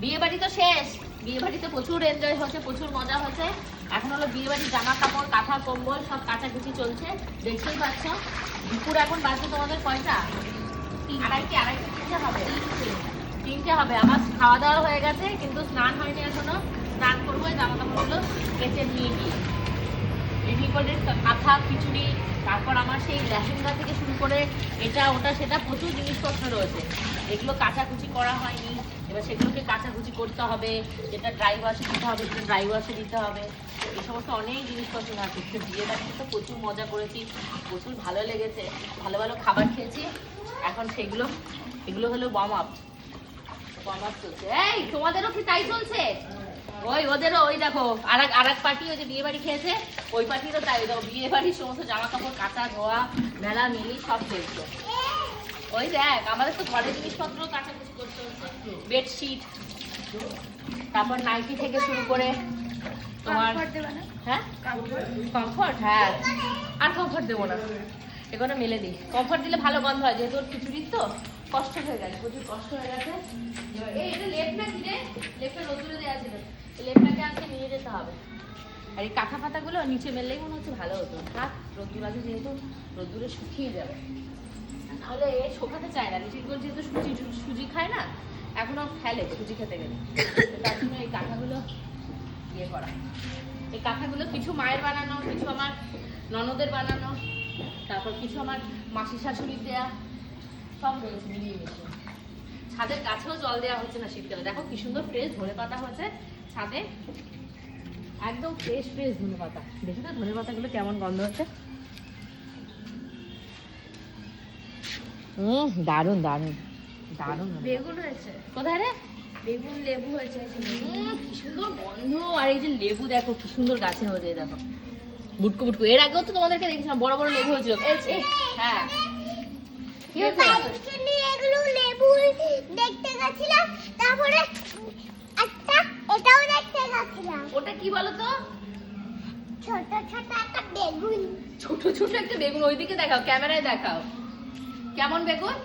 বিয়ে বাড়ি তো শেষ, বিয়ে বাড়িতে প্রচুর এনজয় হচ্ছে, প্রচুর মজা হচ্ছে। এখন হলো বিয়ে বাড়ির জামা কাপড়, কাঁথা কম্বল সব কাচাকুচি চলছে, দেখতেই পাচ্ছ। দুপুর এখন বাজে তোমাদের কয়টা? আড়াইটে 3টে হবে। 3টে হবে। আমার খাওয়া দাওয়া হয়ে গেছে, কিন্তু স্নান হয়নি এখনো। স্নান করবো, জামা কাপড়গুলো কেচে নিয়ে গিয়ে রেডি করে কাঁথা খিচুড়ি, তারপর আমার সেই লেহেঙ্গা থেকে শুরু করে এটা ওটা সেটা প্রচুর জিনিসপত্র রয়েছে, এগুলো কাচাকুচি করা হয়নি। এবার সেগুলোকে কাচাকুচি করতে হবে, যেটা ড্রাই ওয়াশে দিতে হবে সেটা ড্রাই ওয়াশে দিতে হবে। এই সমস্ত অনেক জিনিসপত্র আছে। বিয়ে বাড়িতে তো প্রচুর মজা করেছি, প্রচুর ভালো লেগেছে, ভালো ভালো খাবার খেয়েছি। এখন সেগুলো এগুলো হলো ওয়ার্ম আপ চলছে। এই তোমাদেরও কি তাই চলছে? ওদেরও ওই দেখো আর এক পার্টি ওই যে বিয়ে বাড়ি খেয়েছে, ওই পার্টিরও তাই। দেখো বিয়ে বাড়ির সমস্ত জামা কাপড় কাঁচা ধোয়া মেলা মিলি সব চলছে। ওই দেখ আমাদের তো ঘরের জিনিসপত্র কাচাকুচি করতে হচ্ছে, বেডশিট, তারপর নাইটি থেকে শুরু করে তোমার হ্যাঁ কমফর্ট, হ্যাঁ আর কমফর্ট দেবো না, এগুলো মেলে দিই। কমফর্ট দিলে ভালো গন্ধ হয়, যেহেতু খিচুড়ির তো কষ্ট হয়ে গেছে, প্রচুর কষ্ট হয়ে গেছে। এই এটা লেপটা কি রে? লেপটা রোদ্দুরে দেওয়া ছিল, লেপটাকে আজকে নিয়ে যেতে হবে। আর এই কাঁথা পাতাগুলো নিচে মেললেই মনে হচ্ছে ভালো হতো। থাক, রোদ্দুর আছে যেহেতু রোদ্দুরে শুকিয়ে যাবে, তাহলে এ শোকাতে চায় না। লিটিলগুলো যেহেতু সুজি খায় না, এখনো ফেলে সুজি খেতে গেলে, তার জন্য এই কাঁথাগুলো ইয়ে করা। এই কাঁথাগুলো কিছু মায়ের বানানো, কিছু আমার ননদের বানানো, তারপর কিছু আমার মাসি শাশুড়ির দেয়া, সব রয়েছে মিলিয়ে মিশিয়ে। ছাদের গাছেও জল দেওয়া হচ্ছে না শীতকালে। দেখো কি সুন্দর ফ্রেশ ধনেপাতা হয়েছে ছাদে, একদম ফ্রেশ ধনেপাতা। দেখি তো ধনেপাতাগুলো কেমন গন্ধ হচ্ছে। দারুন দারুন দারুন। বেগুন হয়েছে কোথায় রে? বেগুন লেবু হয়েছে, কি সুন্দর গন্ধ। আর এই যে লেবু দেখো কি সুন্দর গাছে হয়েছে, দেখো বুটকু বুটকু। এর আগেও তো তোমাদেরকে দেখেছিলাম বড় বড় লেবু হয়েছিল। হ্যাঁ কি হয়েছে? এগুলো লেবু দেখতে গেছিলাম, তারপরে একটা এটাও দেখতে গেছিলাম। ওটা কি বলো তো? ছোট ছোট একটা বেগুন। ছোট ছোট একটা বেগুন। ওইদিকে দেখাও, ক্যামেরায় দেখাও কেমন বেগুন।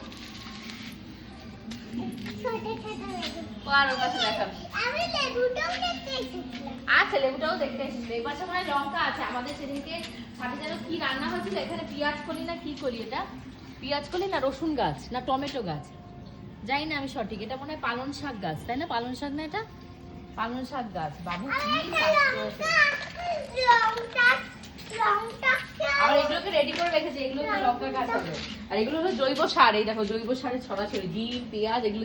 ছোট ছোট বেগুন। আর ওর কাছে দেখাও। আমি লেবুটাও দেখতে এসেছিলাম। আচ্ছা, লেবুটাও দেখতে এসেছি। এই পাশে মানে লঙ্কা আছে। আমাদের সেদিনকে সাথে যেন কি রান্না হয়েছিল, এখানে পেঁয়াজ কলি না কি কলি, এটা পেঁয়াজ কলি না রসুন গাছ না টমেটো গাছ, জানি না আমি সঠিক। এটা মনে হয় পালং শাক গাছ, তাই না? পালং শাক না, এটা পালং শাক গাছ। বাবু আর এগুলোকে রেডি করে রেখেছে, এগুলো লঙ্কা গাছ হবে। আর এগুলো হলো জৈব সার। এই দেখো জৈব সারের ছড়াছড়ি, ডিম পেঁয়াজ এগুলো